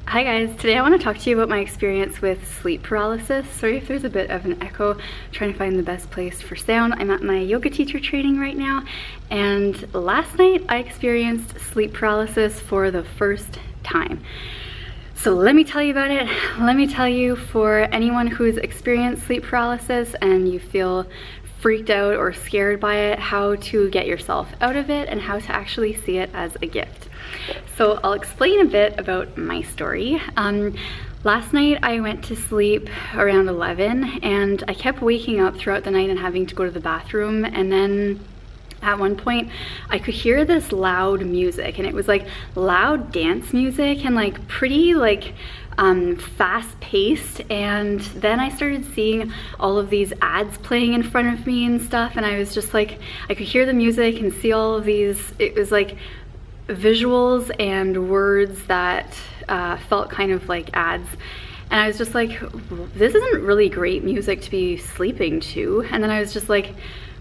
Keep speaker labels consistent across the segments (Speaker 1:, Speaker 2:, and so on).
Speaker 1: Hi guys, today I want to talk to you about my experience with sleep paralysis. Sorry if there's a bit of an echo. I'm trying to find the best place for sound. I'm at my yoga teacher training right now, and last night I experienced sleep paralysis for the first time. So let me tell you about it. Let me tell you, for anyone who's experienced sleep paralysis and you feel freaked out or scared by it, how to get yourself out of it and how to actually see it as a gift. So I'll explain a bit about my story. Last night I went to sleep around 11 and I kept waking up throughout the night and having to go to the bathroom, and then at one point I could hear this loud music, and it was like loud dance music and like pretty fast paced, and then I started seeing all of these ads playing in front of me and stuff, and I was just like, I could hear the music and see all of these, it was like visuals and words that felt kind of like ads, and I was just like, this isn't really great music to be sleeping to. And then I was just like,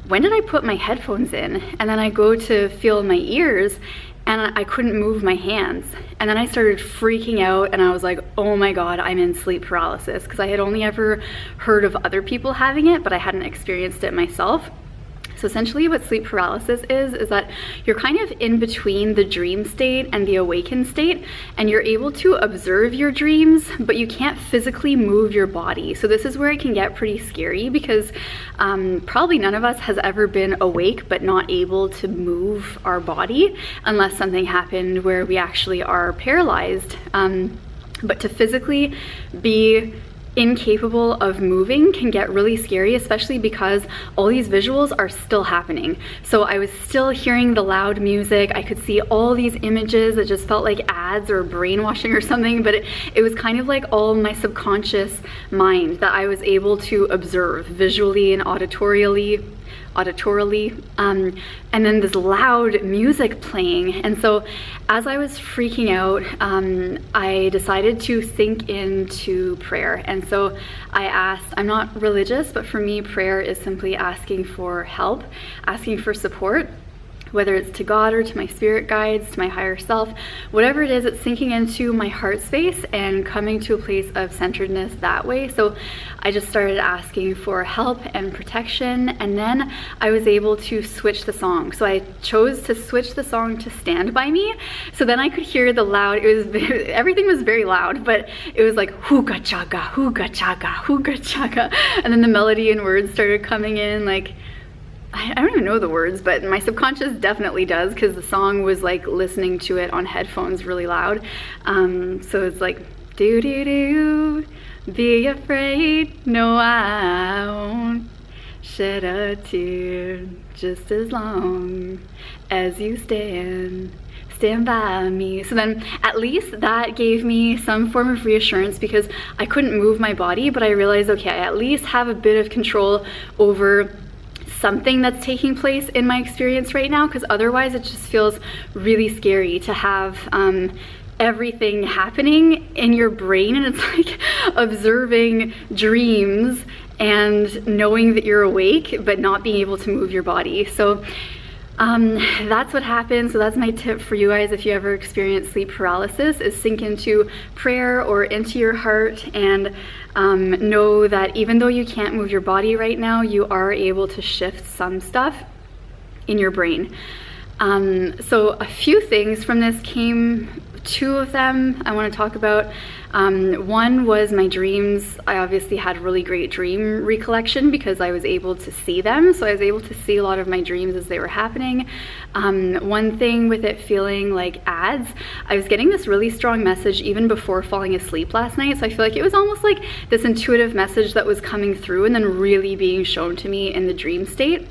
Speaker 1: when did I put my headphones in? And then I go to feel my ears and I couldn't move my hands. And then I started freaking out and I was like, oh my God, I'm in sleep paralysis, because I had only ever heard of other people having it, but I hadn't experienced it myself. So essentially what sleep paralysis is that you're kind of in between the dream state and the awakened state, and you're able to observe your dreams, but you can't physically move your body. So this is where it can get pretty scary, because probably none of us has ever been awake but not able to move our body, unless something happened where we actually are paralyzed. But to physically be incapable of moving can get really scary, especially because all these visuals are still happening. So I was still hearing the loud music. I could see all these images that just felt like ads or brainwashing or something, but it was kind of like all my subconscious mind that I was able to observe visually and auditorily, and then this loud music playing. And so as I was freaking out, I decided to sink into prayer. And so I asked, I'm not religious, but for me, prayer is simply asking for help, asking for support, whether it's to God or to my spirit guides, to my higher self, whatever it is, it's sinking into my heart space and coming to a place of centeredness that way. So I just started asking for help and protection, and then I was able to switch the song. So I chose to switch the song to Stand By Me. So then I could hear the loud, everything was very loud, but it was like hooga chaga, hooga chaga, hooga chaga. And then the melody and words started coming in, like, I don't even know the words, but my subconscious definitely does, because the song was like listening to it on headphones really loud. So it's like, do do do, be afraid, no I won't shed a tear, just as long as you stand by me. So then at least that gave me some form of reassurance, because I couldn't move my body, but I realized, okay, I at least have a bit of control over something that's taking place in my experience right now, because otherwise it just feels really scary to have everything happening in your brain, and it's like observing dreams and knowing that you're awake but not being able to move your body. So that's what happened. So that's my tip for you guys if you ever experience sleep paralysis, is sink into prayer or into your heart, and know that even though you can't move your body right now, you are able to shift some stuff in your brain. So a few things from this came, two of them I want to talk about. One was my dreams. I obviously had really great dream recollection because I was able to see them. So I was able to see a lot of my dreams as they were happening. One thing with it feeling like ads, I was getting this really strong message even before falling asleep last night. So I feel like it was almost like this intuitive message that was coming through and then really being shown to me in the dream state.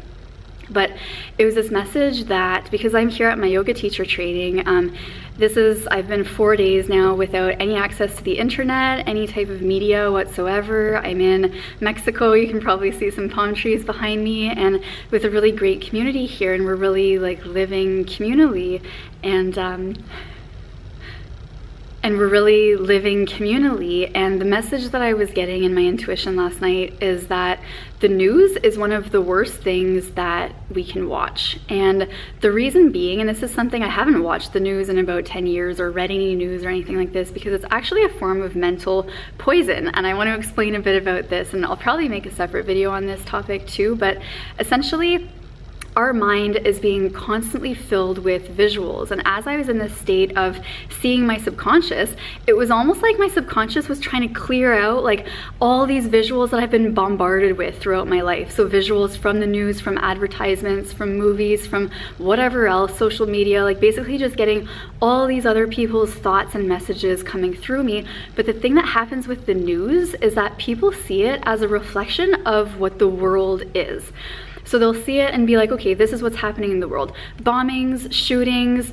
Speaker 1: But it was this message that, because I'm here at my yoga teacher training, I've been 4 days now without any access to the internet, any type of media whatsoever. I'm in Mexico. You can probably see some palm trees behind me, and with a really great community here, and we're really like living communally. and we're really living communally. And the message that I was getting in my intuition last night is that the news is one of the worst things that we can watch. And the reason being, and this is something, I haven't watched the news in about 10 years or read any news or anything like this, because it's actually a form of mental poison. And I want to explain a bit about this, and I'll probably make a separate video on this topic too. But essentially, our mind is being constantly filled with visuals. And as I was in this state of seeing my subconscious, it was almost like my subconscious was trying to clear out like all these visuals that I've been bombarded with throughout my life. So visuals from the news, from advertisements, from movies, from whatever else, social media, like basically just getting all these other people's thoughts and messages coming through me. But the thing that happens with the news is that people see it as a reflection of what the world is. So they'll see it and be like, okay, this is what's happening in the world. Bombings, shootings,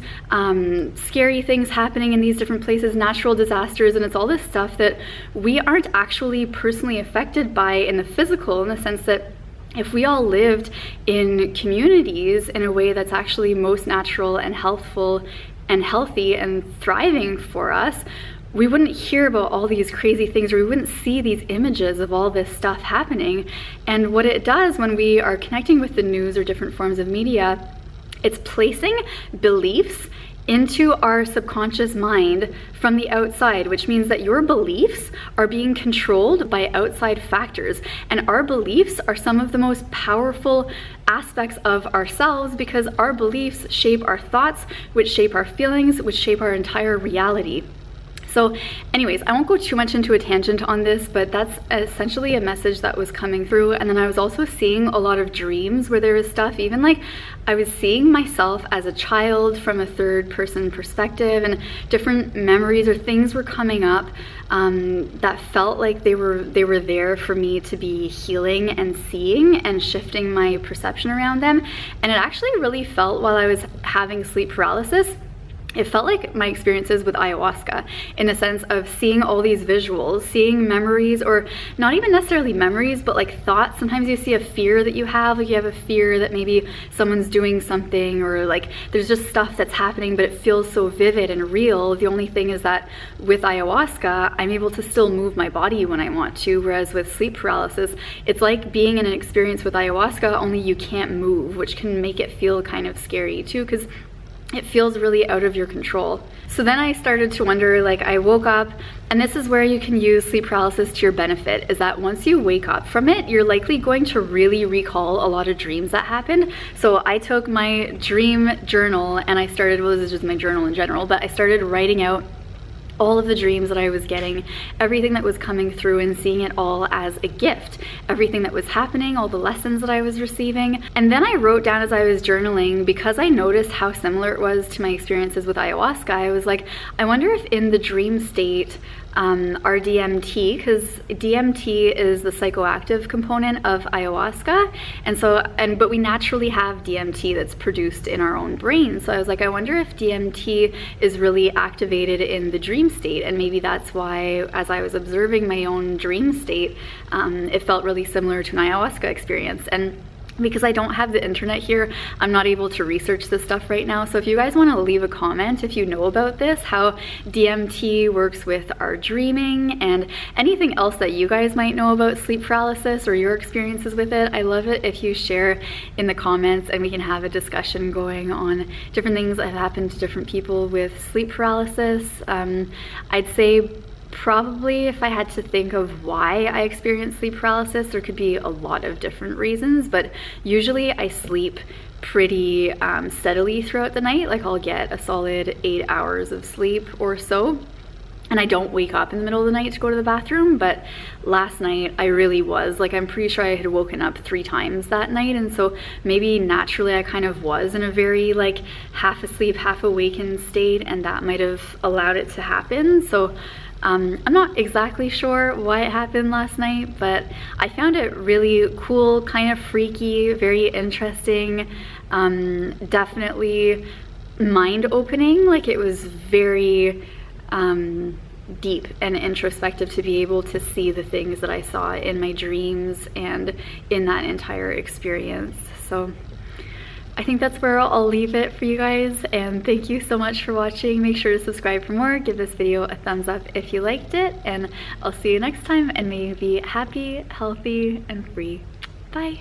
Speaker 1: scary things happening in these different places, natural disasters, and it's all this stuff that we aren't actually personally affected by in the physical, in the sense that if we all lived in communities in a way that's actually most natural and healthful and healthy and thriving for us, we wouldn't hear about all these crazy things, or we wouldn't see these images of all this stuff happening. And what it does when we are connecting with the news or different forms of media, it's placing beliefs into our subconscious mind from the outside, which means that your beliefs are being controlled by outside factors. And our beliefs are some of the most powerful aspects of ourselves, because our beliefs shape our thoughts, which shape our feelings, which shape our entire reality. So anyways, I won't go too much into a tangent on this, but that's essentially a message that was coming through. And then I was also seeing a lot of dreams where there was stuff, even like I was seeing myself as a child from a third person perspective, and different memories or things were coming up that felt like they were there for me to be healing and seeing and shifting my perception around them. And it actually really felt, while I was having sleep paralysis, it felt like my experiences with ayahuasca, in the sense of seeing all these visuals, seeing memories, or not even necessarily memories, but like thoughts. Sometimes you see a fear that you have, like you have a fear that maybe someone's doing something, or like there's just stuff that's happening, but it feels so vivid and real. The only thing is that with ayahuasca, I'm able to still move my body when I want to, whereas with sleep paralysis, it's like being in an experience with ayahuasca, only you can't move, which can make it feel kind of scary too, because it feels really out of your control. So then I started to wonder, like I woke up, and this is where you can use sleep paralysis to your benefit, is that once you wake up from it, you're likely going to really recall a lot of dreams that happened. So I took my dream journal and I started, well, this is just my journal in general, but I started writing out all of the dreams that I was getting, everything that was coming through, and seeing it all as a gift, everything that was happening, all the lessons that I was receiving. And then I wrote down as I was journaling, because I noticed how similar it was to my experiences with ayahuasca, I was like, I wonder if in the dream state, our DMT, because DMT is the psychoactive component of ayahuasca, but we naturally have DMT that's produced in our own brain. So I was like, I wonder if DMT is really activated in the dream state, and maybe that's why, as I was observing my own dream state, it felt really similar to an ayahuasca experience. And because I don't have the internet here, I'm not able to research this stuff right now. So if you guys want to leave a comment if you know about this, how DMT works with our dreaming, and anything else that you guys might know about sleep paralysis or your experiences with it, I love it if you share in the comments, and we can have a discussion going on different things that have happened to different people with sleep paralysis. I'd say probably, if I had to think of why I experienced sleep paralysis, there could be a lot of different reasons, but usually I sleep pretty steadily throughout the night. Like I'll get a solid 8 hours of sleep or so, and I don't wake up in the middle of the night to go to the bathroom. But last night I really was, like, I'm pretty sure I had woken up 3 times that night, and so maybe naturally I kind of was in a very like half asleep, half awakened state, and that might have allowed it to happen. So I'm not exactly sure why it happened last night, but I found it really cool, kind of freaky, very interesting, definitely mind-opening. Like it was very deep and introspective to be able to see the things that I saw in my dreams and in that entire experience. So I think that's where I'll leave it for you guys, and thank you so much for watching. Make sure to subscribe for more, give this video a thumbs up if you liked it, and I'll see you next time, and may you be happy, healthy, and free. Bye.